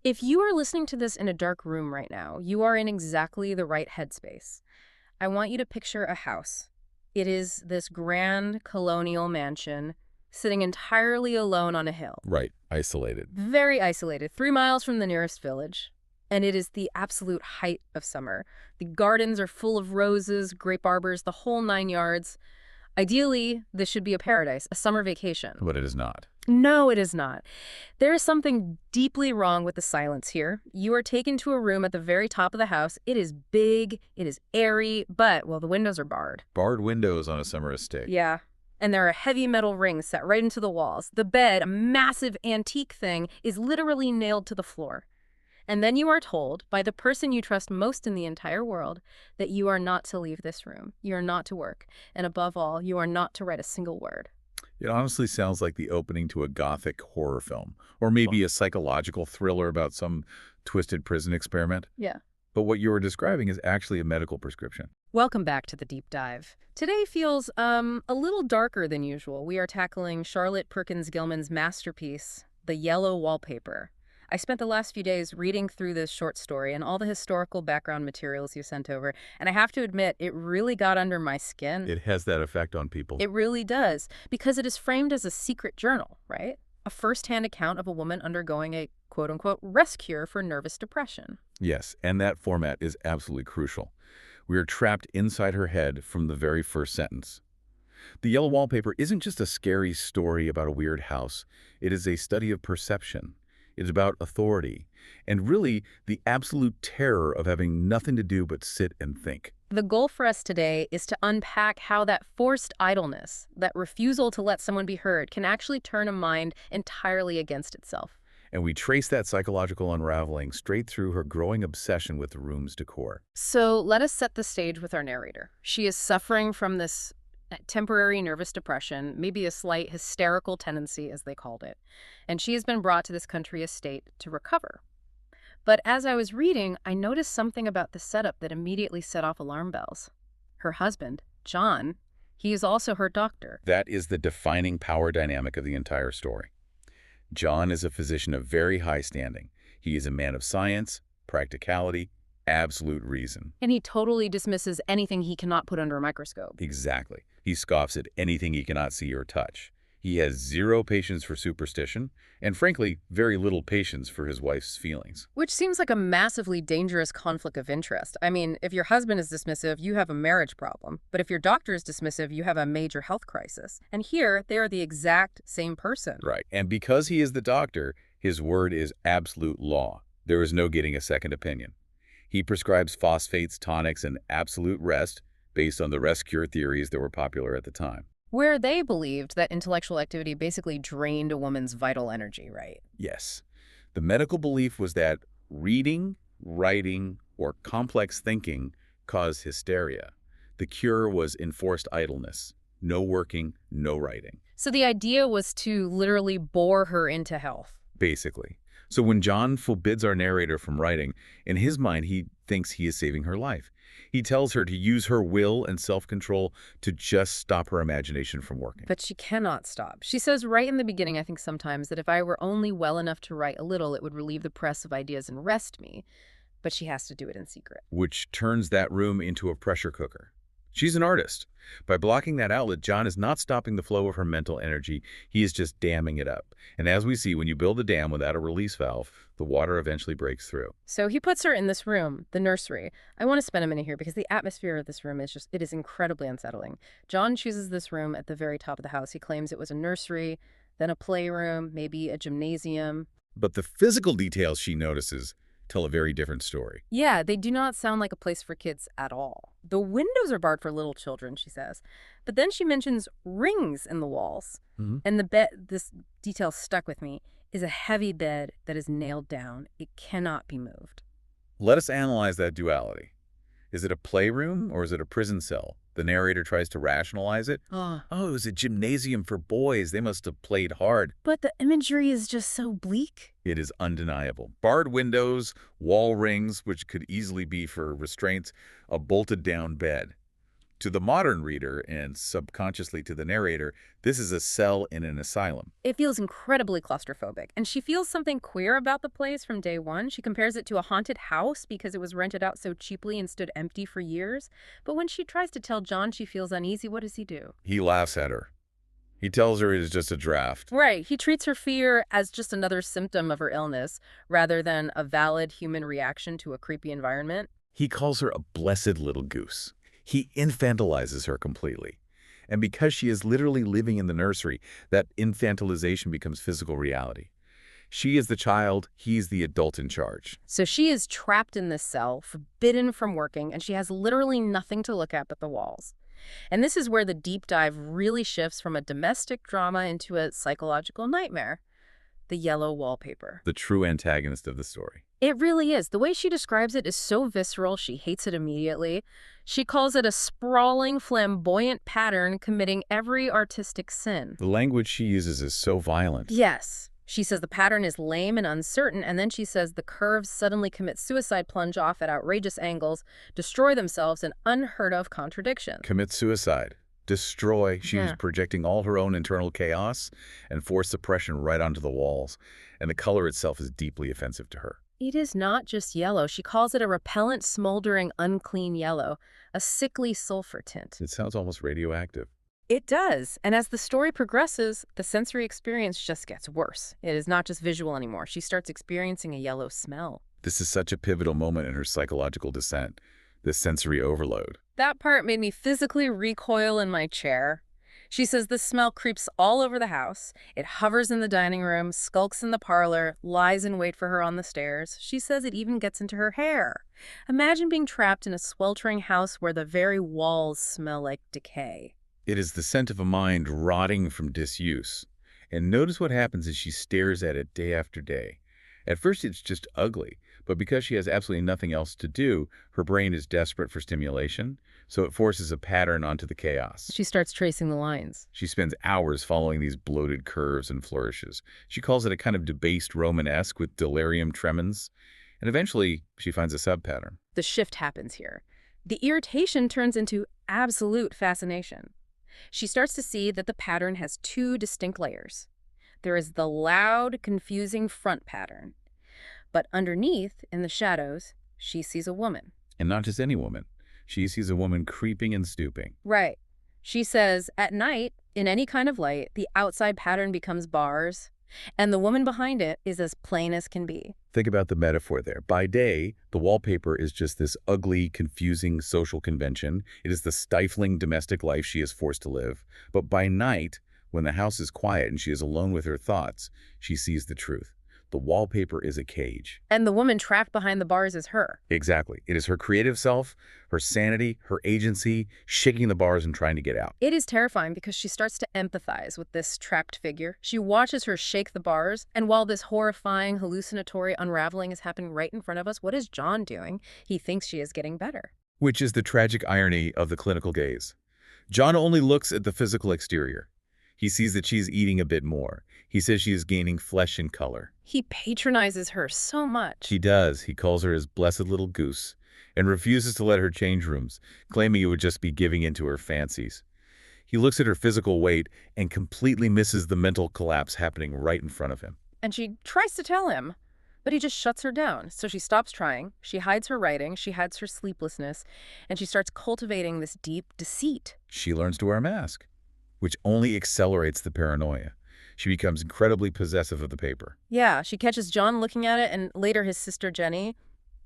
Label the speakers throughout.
Speaker 1: If you are listening to this in a dark room right now, you are in exactly the right headspace. I want you to picture a house. It is this grand colonial mansion sitting entirely alone on a hill.
Speaker 2: Right, isolated.
Speaker 1: Very isolated, 3 miles from the nearest village. And it is the absolute height of summer. The gardens are full of roses, grape arbors, the whole 9 yards. Ideally, this should be a paradise, a summer vacation.
Speaker 2: But it is not.
Speaker 1: No, it is not. There is something deeply wrong with the silence here. You are taken to a room at the very top of the house. It is big, it is airy, but, well, the windows are barred.
Speaker 2: Barred windows on a summer estate.
Speaker 1: Yeah. And there are heavy metal rings set right into the walls. The bed, a massive antique thing, is literally nailed to the floor. And then you are told by the person you trust most in the entire world that you are not to leave this room. You are not to work. And above all, you are not to write a single word.
Speaker 2: It honestly sounds like the opening to a Gothic horror film, or maybe a psychological thriller about some twisted prison experiment.
Speaker 1: Yeah.
Speaker 2: But what you are describing is actually a medical prescription.
Speaker 1: Welcome back to the deep dive. Today feels a little darker than usual. We are tackling Charlotte Perkins Gilman's masterpiece, The Yellow Wallpaper. I spent the last few days reading through this short story and all the historical background materials you sent over, and I have to admit, it really got under my skin.
Speaker 2: It has that effect on people.
Speaker 1: It really does, because it is framed as a secret journal, right? A first-hand account of a woman undergoing a quote-unquote rest cure for nervous depression.
Speaker 2: Yes, and that format is absolutely crucial. We are trapped inside her head from the very first sentence. The Yellow Wallpaper isn't just a scary story about a weird house. It is a study of perception. It's about authority, and really the absolute terror of having nothing to do but sit and think.
Speaker 1: The goal for us today is to unpack how that forced idleness, that refusal to let someone be heard, can actually turn a mind entirely against itself.
Speaker 2: And we trace that psychological unraveling straight through her growing obsession with the room's decor.
Speaker 1: So let us set the stage with our narrator. She is suffering from this temporary nervous depression, maybe a slight hysterical tendency, as they called it. And she has been brought to this country estate to recover. But as I was reading, I noticed something about the setup that immediately set off alarm bells. Her husband, John, he is also her doctor.
Speaker 2: That is the defining power dynamic of the entire story. John is a physician of very high standing. He is a man of science, practicality, absolute reason.
Speaker 1: And he totally dismisses anything he cannot put under a microscope.
Speaker 2: Exactly. He scoffs at anything he cannot see or touch. He has zero patience for superstition, and frankly, very little patience for his wife's feelings.
Speaker 1: Which seems like a massively dangerous conflict of interest. I mean, if your husband is dismissive, you have a marriage problem. But if your doctor is dismissive, you have a major health crisis. And here, they are the exact same person.
Speaker 2: Right. And because he is the doctor, his word is absolute law. There is no getting a second opinion. He prescribes phosphates, tonics, and absolute rest based on the rest cure theories that were popular at the time.
Speaker 1: Where they believed that intellectual activity basically drained a woman's vital energy, right?
Speaker 2: Yes. The medical belief was that reading, writing, or complex thinking caused hysteria. The cure was enforced idleness. No working, no writing.
Speaker 1: So the idea was to literally bore her into health.
Speaker 2: Basically. So when John forbids our narrator from writing, in his mind he thinks he is saving her life. He tells her to use her will and self-control to just stop her imagination from working.
Speaker 1: But she cannot stop. She says right in the beginning, I think sometimes, that if I were only well enough to write a little, it would relieve the press of ideas and rest me. But she has to do it in secret.
Speaker 2: Which turns that room into a pressure cooker. She's an artist. By blocking that outlet, John is not stopping the flow of her mental energy. He is just damming it up. And as we see, when you build a dam without a release valve, the water eventually breaks through.
Speaker 1: So he puts her in this room, the nursery. I want to spend a minute here because the atmosphere of this room is it is incredibly unsettling. John chooses this room at the very top of the house. He claims it was a nursery, then a playroom, maybe a gymnasium.
Speaker 2: But the physical details she notices tell a very different story.
Speaker 1: Yeah, they do not sound like a place for kids at all. The windows are barred for little children, she says. But then she mentions rings in the walls. And the bed, this detail stuck with me, is a heavy bed that is nailed down. It cannot be moved.
Speaker 2: Let us analyze that duality. Is it a playroom or is it a prison cell? The narrator tries to rationalize it. Oh, it was a gymnasium for boys. They must have played hard.
Speaker 1: But the imagery is just so bleak.
Speaker 2: It is undeniable. Barred windows, wall rings, which could easily be for restraints, a bolted down bed. To the modern reader, and subconsciously to the narrator, this is a cell in an asylum.
Speaker 1: It feels incredibly claustrophobic, and she feels something queer about the place from day one. She compares it to a haunted house because it was rented out so cheaply and stood empty for years. But when she tries to tell John she feels uneasy, what does he do?
Speaker 2: He laughs at her. He tells her it is just a draft.
Speaker 1: Right. He treats her fear as just another symptom of her illness rather than a valid human reaction to a creepy environment.
Speaker 2: He calls her a blessed little goose. He infantilizes her completely. And because she is literally living in the nursery, that infantilization becomes physical reality. She is the child, he's the adult in charge.
Speaker 1: So she is trapped in this cell, forbidden from working, and she has literally nothing to look at but the walls. And this is where the deep dive really shifts from a domestic drama into a psychological nightmare. The Yellow Wallpaper.
Speaker 2: The true antagonist of the story.
Speaker 1: It really is. The way she describes it is so visceral, she hates it immediately. She calls it a sprawling, flamboyant pattern committing every artistic sin.
Speaker 2: The language she uses is so violent.
Speaker 1: Yes. She says the pattern is lame and uncertain, and then she says the curves suddenly commit suicide, plunge off at outrageous angles, destroy themselves in unheard of contradictions.
Speaker 2: Commit suicide. Destroy. She is projecting all her own internal chaos and forced suppression right onto the walls, and the color itself is deeply offensive to her.
Speaker 1: It is not just yellow. She calls it a repellent, smoldering, unclean yellow, a sickly sulfur tint.
Speaker 2: It sounds almost radioactive.
Speaker 1: It does, and as the story progresses, the sensory experience just gets worse. It is not just visual anymore. She starts experiencing a yellow smell.
Speaker 2: This is such a pivotal moment in her psychological descent, this sensory overload.
Speaker 1: That part made me physically recoil in my chair. She says the smell creeps all over the house. It hovers in the dining room, skulks in the parlor, lies in wait for her on the stairs. She says it even gets into her hair. Imagine being trapped in a sweltering house where the very walls smell like decay.
Speaker 2: It is the scent of a mind rotting from disuse. And notice what happens as she stares at it day after day. At first it's just ugly, but because she has absolutely nothing else to do, her brain is desperate for stimulation, so it forces a pattern onto the chaos.
Speaker 1: She starts tracing the lines.
Speaker 2: She spends hours following these bloated curves and flourishes. She calls it a kind of debased Romanesque with delirium tremens, and eventually she finds a sub-pattern.
Speaker 1: The shift happens here. The irritation turns into absolute fascination. She starts to see that the pattern has two distinct layers. There is the loud, confusing front pattern. But underneath, in the shadows, she sees a woman.
Speaker 2: And not just any woman. She sees a woman creeping and stooping.
Speaker 1: Right. She says, at night, in any kind of light, the outside pattern becomes bars, and the woman behind it is as plain as can be.
Speaker 2: Think about the metaphor there. By day, the wallpaper is just this ugly, confusing social convention. It is the stifling domestic life she is forced to live. But by night, when the house is quiet and she is alone with her thoughts, she sees the truth. The wallpaper is a cage.
Speaker 1: And the woman trapped behind the bars is her.
Speaker 2: Exactly. It is her creative self, her sanity, her agency, shaking the bars and trying to get out.
Speaker 1: It is terrifying because she starts to empathize with this trapped figure. She watches her shake the bars, and while this horrifying, hallucinatory unraveling is happening right in front of us, what is John doing? He thinks she is getting better.
Speaker 2: Which is the tragic irony of the clinical gaze. John only looks at the physical exterior. He sees that she's eating a bit more. He says she is gaining flesh and color.
Speaker 1: He patronizes her so much.
Speaker 2: He does. He calls her his blessed little goose and refuses to let her change rooms, claiming it would just be giving in to her fancies. He looks at her physical weight and completely misses the mental collapse happening right in front of him.
Speaker 1: And she tries to tell him, but he just shuts her down. So she stops trying. She hides her writing. She hides her sleeplessness. And she starts cultivating this deep deceit.
Speaker 2: She learns to wear a mask, which only accelerates the paranoia. She becomes incredibly possessive of the paper.
Speaker 1: Yeah, she catches John looking at it and later his sister Jenny,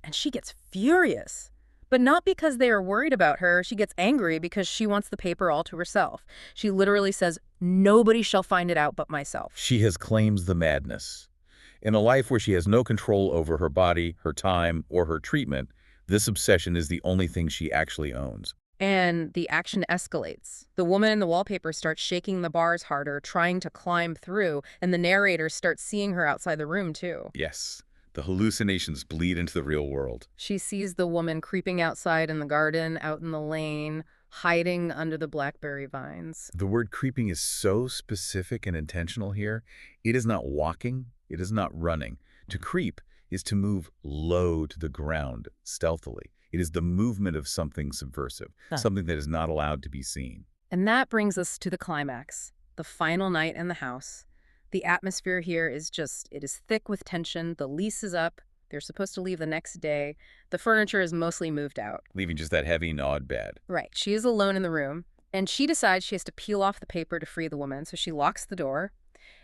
Speaker 1: and she gets furious. But not because they are worried about her. She gets angry because she wants the paper all to herself. She literally says, "Nobody shall find it out but myself."
Speaker 2: She has claims the madness. In a life where she has no control over her body, her time, or her treatment, this obsession is the only thing she actually owns.
Speaker 1: And the action escalates. The woman in the wallpaper starts shaking the bars harder, trying to climb through, and the narrator starts seeing her outside the room, too.
Speaker 2: Yes, the hallucinations bleed into the real world.
Speaker 1: She sees the woman creeping outside in the garden, out in the lane, hiding under the blackberry vines.
Speaker 2: The word creeping is so specific and intentional here. It is not walking. It is not running. To creep is to move low to the ground, stealthily. It is the movement of something subversive,
Speaker 1: Huh.
Speaker 2: something that is not allowed to be seen.
Speaker 1: And that brings us to the climax, the final night in the house. The atmosphere here is it is thick with tension. The lease is up. They're supposed to leave the next day. The furniture is mostly moved out.
Speaker 2: Leaving just that heavy, gnawed bed.
Speaker 1: Right. She is alone in the room, and she decides she has to peel off the paper to free the woman. So she locks the door,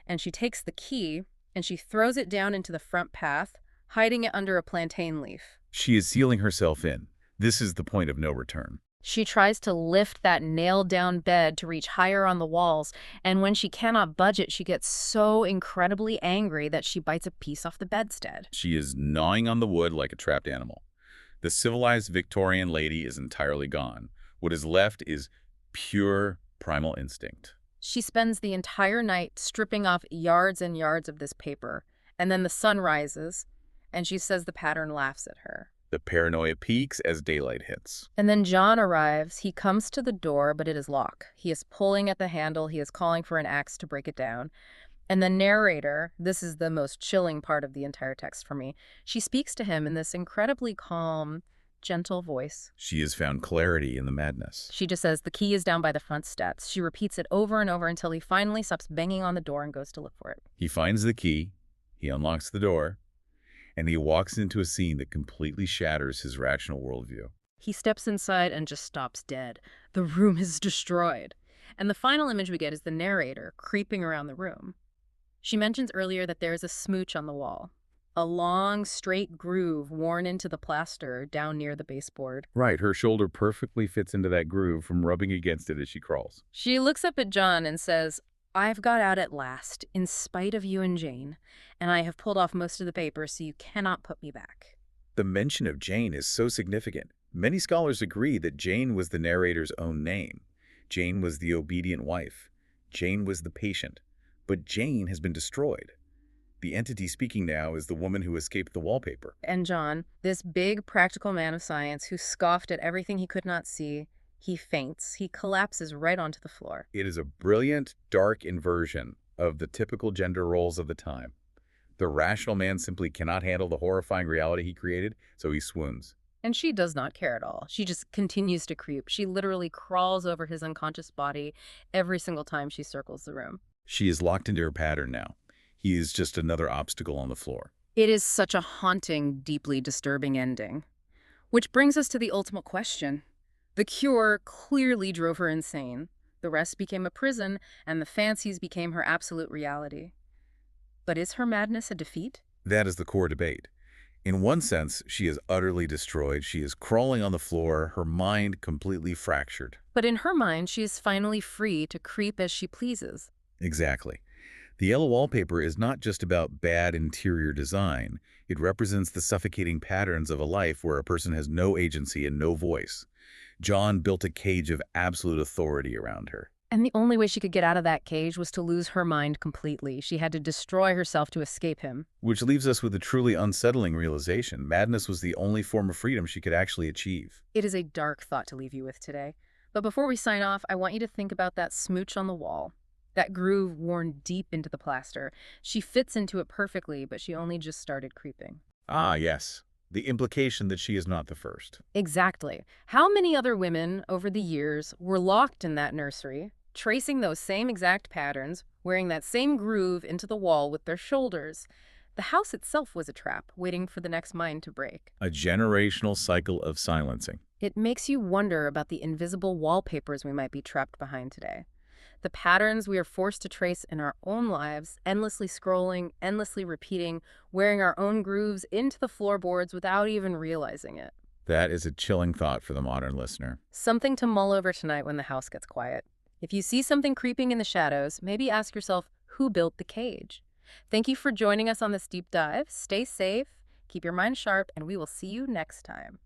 Speaker 1: and she takes the key, and she throws it down into the front path, hiding it under a plantain leaf.
Speaker 2: She is sealing herself in. This is the point of no return.
Speaker 1: She tries to lift that nailed-down bed to reach higher on the walls, and when she cannot budge it, she gets so incredibly angry that she bites a piece off the bedstead.
Speaker 2: She is gnawing on the wood like a trapped animal. The civilized Victorian lady is entirely gone. What is left is pure primal instinct.
Speaker 1: She spends the entire night stripping off yards and yards of this paper, and then the sun rises, and she says the pattern laughs at her.
Speaker 2: The paranoia peaks as daylight hits.
Speaker 1: And then John arrives. He comes to the door, but it is locked. He is pulling at the handle. He is calling for an axe to break it down. And the narrator, this is the most chilling part of the entire text for me, she speaks to him in this incredibly calm, gentle voice.
Speaker 2: She has found clarity in the madness.
Speaker 1: She just says, the key is down by the front steps. She repeats it over and over until he finally stops banging on the door and goes to look for it.
Speaker 2: He finds the key, he unlocks the door, and he walks into a scene that completely shatters his rational worldview.
Speaker 1: He steps inside and just stops dead. The room is destroyed. And the final image we get is the narrator creeping around the room. She mentions earlier that there is a smooch on the wall, a long, straight groove worn into the plaster down near the baseboard.
Speaker 2: Right, her shoulder perfectly fits into that groove from rubbing against it as she crawls.
Speaker 1: She looks up at John and says, I've got out at last, in spite of you and Jane, and I have pulled off most of the paper, so you cannot put me back.
Speaker 2: The mention of Jane is so significant. Many scholars agree that Jane was the narrator's own name. Jane was the obedient wife. Jane was the patient. But Jane has been destroyed. The entity speaking now is the woman who escaped the wallpaper.
Speaker 1: And John, this big practical man of science who scoffed at everything he could not see, he faints. He collapses right onto the floor.
Speaker 2: It is a brilliant, dark inversion of the typical gender roles of the time. The rational man simply cannot handle the horrifying reality he created, so he swoons.
Speaker 1: And she does not care at all. She just continues to creep. She literally crawls over his unconscious body every single time she circles the room.
Speaker 2: She is locked into her pattern now. He is just another obstacle on the floor.
Speaker 1: It is such a haunting, deeply disturbing ending. Which brings us to the ultimate question. The cure clearly drove her insane. The rest became a prison, and the fancies became her absolute reality. But is her madness a defeat?
Speaker 2: That is the core debate. In one sense, she is utterly destroyed. She is crawling on the floor, her mind completely fractured.
Speaker 1: But in her mind, she is finally free to creep as she pleases.
Speaker 2: Exactly. The Yellow Wallpaper is not just about bad interior design. It represents the suffocating patterns of a life where a person has no agency and no voice. John built a cage of absolute authority around her.
Speaker 1: And the only way she could get out of that cage was to lose her mind completely. She had to destroy herself to escape him.
Speaker 2: Which leaves us with a truly unsettling realization. Madness was the only form of freedom she could actually achieve.
Speaker 1: It is a dark thought to leave you with today. But before we sign off, I want you to think about that smooch on the wall. That groove worn deep into the plaster. She fits into it perfectly, but she only just started creeping.
Speaker 2: Ah, yes. The implication that she is not the first.
Speaker 1: Exactly. How many other women over the years were locked in that nursery, tracing those same exact patterns, wearing that same groove into the wall with their shoulders? The house itself was a trap, waiting for the next mind to break.
Speaker 2: A generational cycle of silencing.
Speaker 1: It makes you wonder about the invisible wallpapers we might be trapped behind today. The patterns we are forced to trace in our own lives, endlessly scrolling, endlessly repeating, wearing our own grooves into the floorboards without even realizing it.
Speaker 2: That is a chilling thought for the modern listener.
Speaker 1: Something to mull over tonight when the house gets quiet. If you see something creeping in the shadows, maybe ask yourself, who built the cage? Thank you for joining us on this deep dive. Stay safe, keep your mind sharp, and we will see you next time.